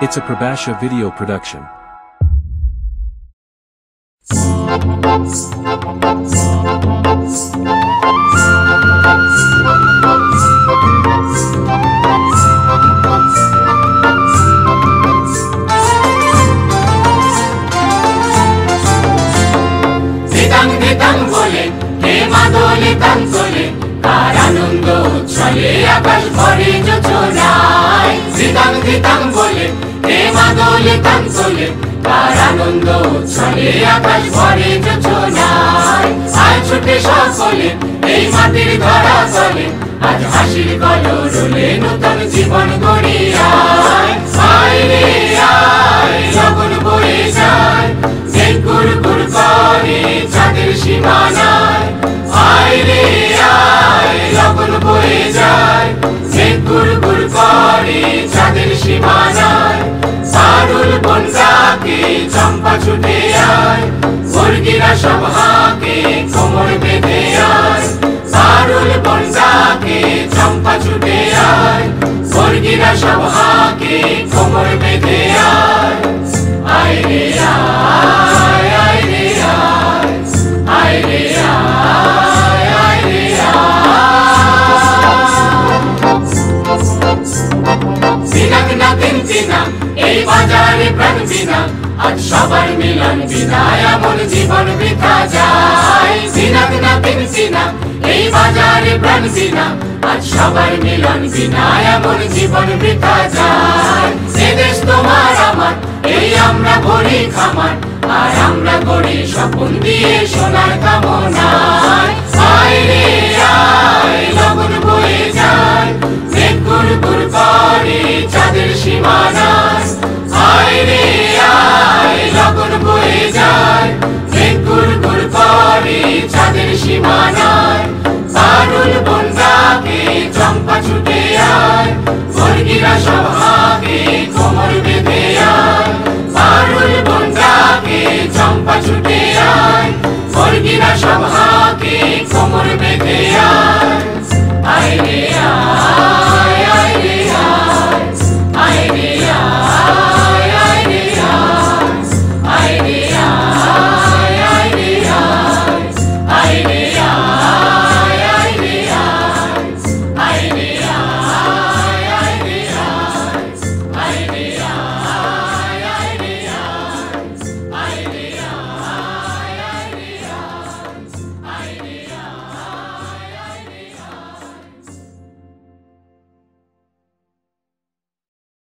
It's a Prabhasha video production. ধিতাং ধিতাং বলে হে মাদলে তান তোলে কার আনন্দ উচ্ছলে আকাশ ভরে যোছনায়। ধিতাং ধিতাং বলে হে মাদলে তান তোলে কার আনন্দ উচ্ছলে আকাশ ভরে যোছনায়। আয় ছুটে সকলে এই মাটির ধরা তলে আজ হাসির কলরলে নূতন জীবন গড়ি আয়। আয় রে আয় লগন বয়ে যায় মেঘ গুড়গুড় করে চাঁদের সীমানায়। আয় রে আয় লগন বয়ে যায় মেঘ গুড়গুড় করে চাঁদের সীমানায়। সারুল বন ডাকে চম্পা ছুটে আয় মুরগিরা সব হাঁকে কোমর বেঁধে আয়। সারুল বন ডাকে চম্পা ছুটে আয় মুরগিরা সব হাঁকে কোমর বেঁধে আয়। আয় রে আয় আয় রে আয় আয় রে আয় আয় রে দিনাক না দিন দিনা এই বাজারে প্রাণ বিনা আজ সবার মিলন বিনা এমন জীবন বৃথা যায়। দিনাক না দিন দিনা এই বাজারে প্রাণ বিনা আজ সবার মিলন বিনা এমন জীবন বৃথা যায়। এ দেশ তোমার আমার এই আমরা ভরি খামার আর আমরা গড়ি স্বপন দিয়ে সোনার কামনায়। আয় রে আয় লগন বয়ে যায় মেঘ গুড়গুড় করে চাঁদের সীমানায়। আয় রে আয় লগন বয়ে যায় মেঘ গুড়গুড় করে চাঁদের সীমানায়। সারুল বন ডাকে চম্পা ছুটে আয় মুরগিরা সব হাঁকে কোমর বেঁধে আয়। সারুল বন ডাকে চম্পা ছুটে আয় মুরগিরা সব হাঁকে কোমর বেঁধে আয়।